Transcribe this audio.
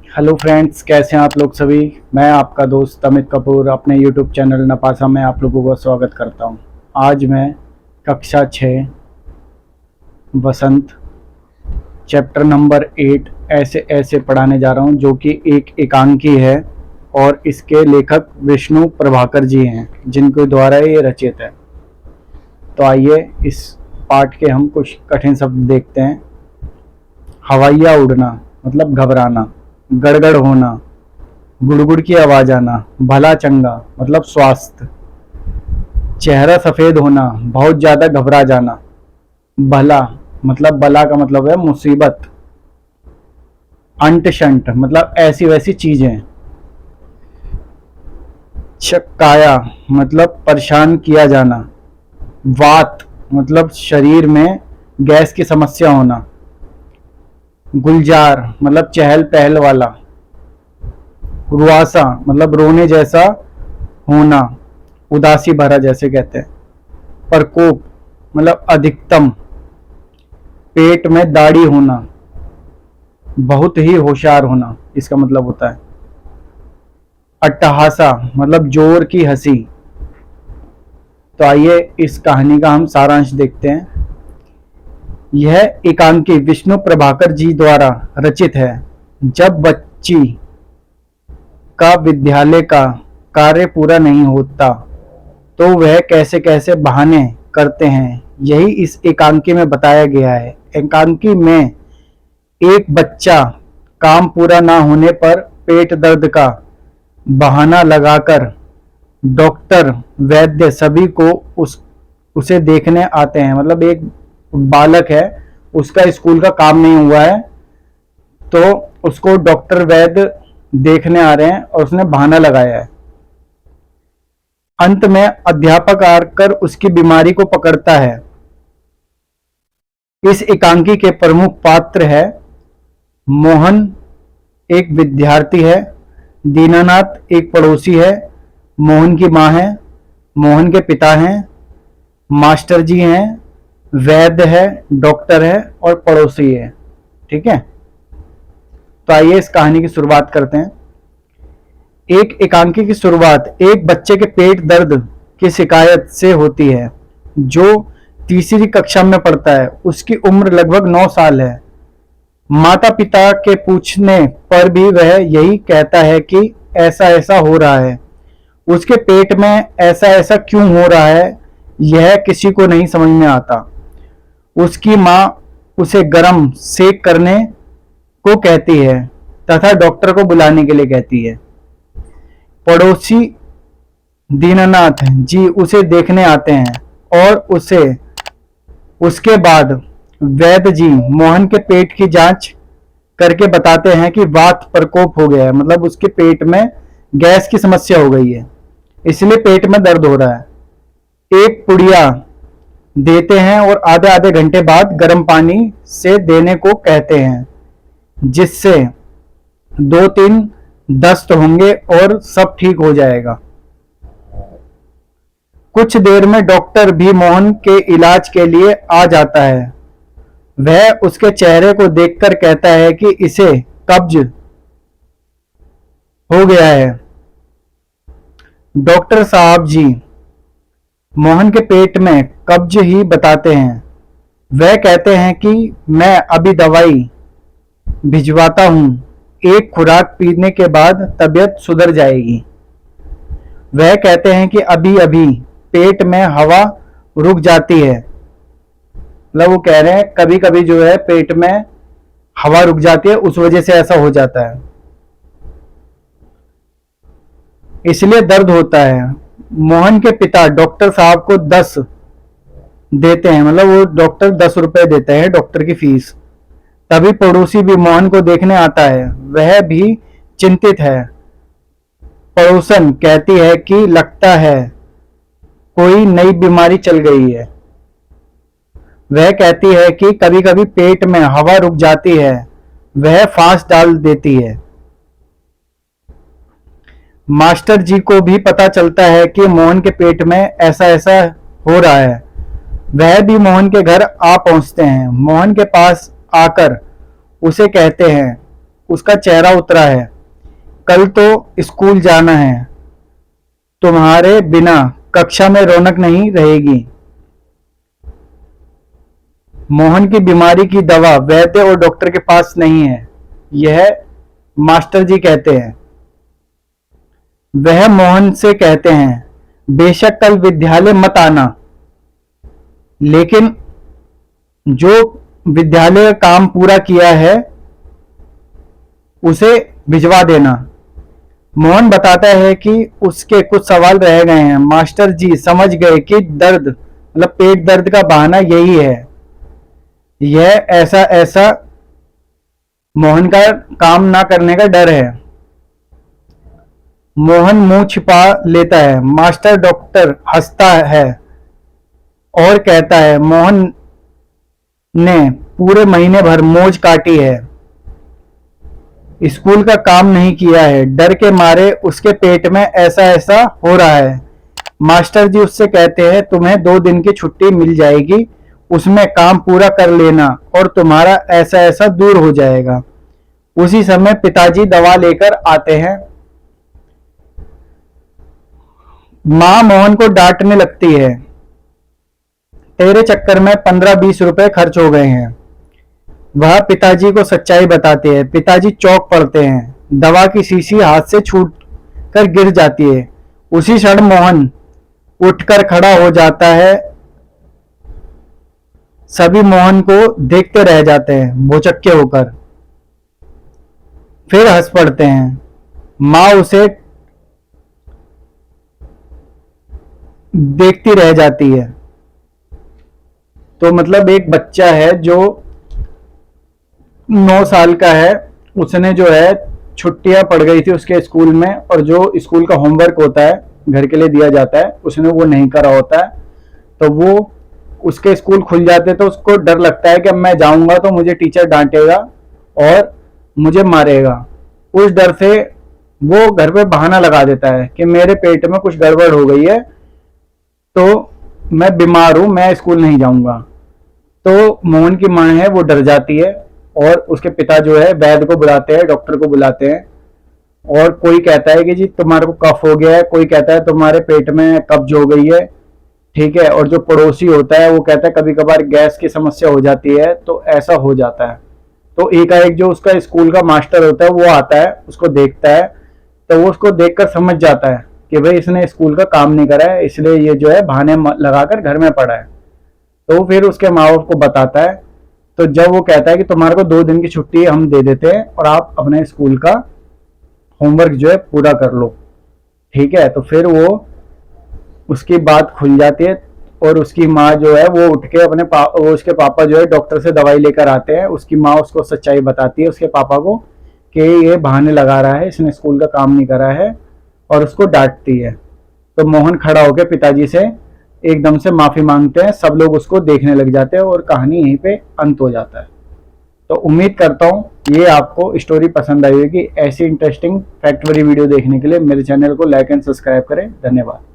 Hello friends, कैसे हैं आप लोग सभी। मैं आपका दोस्त अमित कपूर अपने यूट्यूब चैनल नपासा में आप लोगों का स्वागत करता हूं। आज मैं कक्षा 6 वसंत चैप्टर नंबर 8 ऐसे ऐसे पढ़ाने जा रहा हूं, जो कि एक एकांकी है और इसके लेखक विष्णु प्रभाकर जी हैं, जिनके द्वारा ये रचित है। तो आइए इस पाठ के हम कुछ कठिन शब्द देखते हैं। हवाइया उड़ना मतलब घबराना, गड़गड़ होना, गुड़गुड़ की आवाज आना, भला चंगा मतलब स्वास्थ्य, चेहरा सफेद होना, बहुत ज्यादा घबरा जाना, भला मतलब बला का मतलब है मुसीबत, अंट शंट मतलब ऐसी वैसी चीजें, चक्काया मतलब परेशान किया जाना, वात मतलब शरीर में गैस की समस्या होना, गुलजार मतलब चहल पहल वाला, रुआसा मतलब रोने जैसा होना, उदासी भरा जैसे कहते हैं, प्रकोप मतलब अधिकतम, पेट में दाढ़ी होना, बहुत ही होशियार होना इसका मतलब होता है, अट्टहासा मतलब जोर की हंसी। तो आइए इस कहानी का हम सारांश देखते हैं। यह एकांकी विष्णु प्रभाकर जी द्वारा रचित है। जब बच्ची का विद्यालय का कार्य पूरा नहीं होता तो वह कैसे कैसे बहाने करते हैं, यही इस एकांकी में बताया गया है। एकांकी में एक बच्चा काम पूरा ना होने पर पेट दर्द का बहाना लगाकर डॉक्टर वैद्य सभी को उसे देखने आते हैं। मतलब एक बालक है, उसका स्कूल का काम नहीं हुआ है तो उसको डॉक्टर वैद्य देखने आ रहे हैं और उसने बहाना लगाया है। अंत में अध्यापक आकर उसकी बीमारी को पकड़ता है। इस एकांकी के प्रमुख पात्र है मोहन एक विद्यार्थी है, दीनानाथ एक पड़ोसी है, मोहन की मां है, मोहन के पिता हैं, मास्टर जी हैं, वैद्य है, डॉक्टर है और पड़ोसी है। ठीक है, तो आइए इस कहानी की शुरुआत करते हैं। एक एकांकी की शुरुआत एक बच्चे के पेट दर्द की शिकायत से होती है, जो तीसरी कक्षा में पढ़ता है। उसकी उम्र लगभग 9 साल है। माता पिता के पूछने पर भी वह यही कहता है कि ऐसा ऐसा हो रहा है। उसके पेट में ऐसा ऐसा क्यों हो रहा है, यह किसी को नहीं समझ में आता। उसकी माँ उसे गर्म सेक करने को कहती है तथा डॉक्टर को बुलाने के लिए कहती है। पड़ोसी दीनानाथ जी उसे देखने आते हैं और उसके बाद वैद्य जी मोहन के पेट की जांच करके बताते हैं कि वात प्रकोप हो गया है। मतलब उसके पेट में गैस की समस्या हो गई है, इसलिए पेट में दर्द हो रहा है। एक पुड़िया देते हैं और आधे आधे घंटे बाद गर्म पानी से देने को कहते हैं, जिससे 2-3 दस्त होंगे और सब ठीक हो जाएगा। कुछ देर में डॉक्टर भी मोहन के इलाज के लिए आ जाता है। वह उसके चेहरे को देखकर कहता है कि इसे कब्ज हो गया है। डॉक्टर साहब जी मोहन के पेट में कब्ज ही बताते हैं। वह कहते हैं कि मैं अभी दवाई भिजवाता हूं, एक खुराक पीने के बाद तबीयत सुधर जाएगी। वह कहते हैं कि अभी अभी पेट में हवा रुक जाती है। मतलब वो कह रहे हैं कभी कभी जो है पेट में हवा रुक जाती है, उस वजह से ऐसा हो जाता है, इसलिए दर्द होता है। मोहन के पिता डॉक्टर साहब को 10 देते हैं। मतलब वो डॉक्टर 10 रुपए देते हैं डॉक्टर की फीस। तभी पड़ोसी भी मोहन को देखने आता है। वह भी चिंतित है। पड़ोसन कहती है कि लगता है कोई नई बीमारी चल गई है। वह कहती है कि कभी कभी पेट में हवा रुक जाती है। वह फांस डाल देती है। मास्टर जी को भी पता चलता है कि मोहन के पेट में ऐसा ऐसा हो रहा है। वह भी मोहन के घर आ पहुंचते हैं। मोहन के पास आकर उसे कहते हैं उसका चेहरा उतरा है। कल तो स्कूल जाना है, तुम्हारे बिना कक्षा में रौनक नहीं रहेगी। मोहन की बीमारी की दवा वैद्य और डॉक्टर के पास नहीं है, यह मास्टर जी कहते हैं। वह मोहन से कहते हैं, बेशक कल विद्यालय मत आना, लेकिन जो विद्यालय का काम पूरा किया है उसे भिजवा देना। मोहन बताता है कि उसके कुछ सवाल रह गए हैं। मास्टर जी समझ गए कि दर्द मतलब पेट दर्द का बहाना यही है। यह ऐसा मोहन का काम ना करने का डर है। मोहन मुंह छिपा लेता है। मास्टर डॉक्टर हंसता है और कहता है, मोहन ने पूरे महीने भर मौज काटी है, स्कूल का काम नहीं किया है, डर के मारे उसके पेट में ऐसा हो रहा है। मास्टर जी उससे कहते हैं, तुम्हें 2 दिन की छुट्टी मिल जाएगी, उसमें काम पूरा कर लेना और तुम्हारा ऐसा दूर हो जाएगा। उसी समय पिताजी दवा लेकर आते हैं। मां मोहन को डांटने लगती है, तेरे चक्कर में 15-20 रुपए खर्च हो गए हैं। वह पिताजी को सच्चाई बताती है। पिताजी चौंक पड़ते हैं। दवा की शीशी हाथ से छूट कर गिर जाती है। उसी क्षण मोहन उठकर खड़ा हो जाता है। सभी मोहन को देखते रह जाते हैं भौचक्के होकर, फिर हंस पड़ते हैं। मां उसे देखती रह जाती है। तो मतलब एक बच्चा है जो 9 साल का है, उसने जो है छुट्टियां पड़ गई थी उसके स्कूल में, और जो स्कूल का होमवर्क होता है घर के लिए दिया जाता है उसने वो नहीं करा होता है। तो वो उसके स्कूल खुल जाते तो उसको डर लगता है कि अब मैं जाऊंगा तो मुझे टीचर डांटेगा और मुझे मारेगा। उस डर से वो घर पे बहाना लगा देता है कि मेरे पेट में कुछ गड़बड़ हो गई है, तो मैं बीमार हूं, मैं स्कूल नहीं जाऊंगा। तो मोहन की मां है वो डर जाती है और उसके पिता जो है वैद्य को बुलाते हैं, डॉक्टर को बुलाते हैं। और कोई कहता है कि जी तुम्हारे को कफ हो गया है, कोई कहता है तुम्हारे पेट में कब्ज हो गई है, ठीक है। और जो पड़ोसी होता है वो कहता है कभी कभार गैस की समस्या हो जाती है, तो ऐसा हो जाता है। तो एकाएक जो उसका स्कूल का मास्टर होता है वो आता है, उसको देखता है, तो वो उसको देखकर समझ जाता है कि भाई इसने स्कूल का काम नहीं करा है, इसलिए ये जो है बहाने लगाकर घर में पड़ा है। तो फिर उसके माँ बाप को बताता है। तो जब वो कहता है कि तुम्हारे को 2 दिन की छुट्टी हम दे देते हैं और आप अपने स्कूल का होमवर्क जो है पूरा कर लो, ठीक है। तो फिर वो उसकी बात खुल जाती है और उसकी माँ जो है वो उठ के वो उसके पापा जो है डॉक्टर से दवाई लेकर आते हैं। उसकी माँ उसको सच्चाई बताती है उसके पापा को कि ये बहाने लगा रहा है, इसने स्कूल का काम नहीं करा है, और उसको डांटती है। तो मोहन खड़ा होकर पिताजी से एकदम से माफी मांगते हैं। सब लोग उसको देखने लग जाते हैं और कहानी यहीं पे अंत हो जाता है। तो उम्मीद करता हूँ ये आपको स्टोरी पसंद आई होगी। ऐसी इंटरेस्टिंग फैक्ट वाली वीडियो देखने के लिए मेरे चैनल को लाइक एंड सब्सक्राइब करें। धन्यवाद।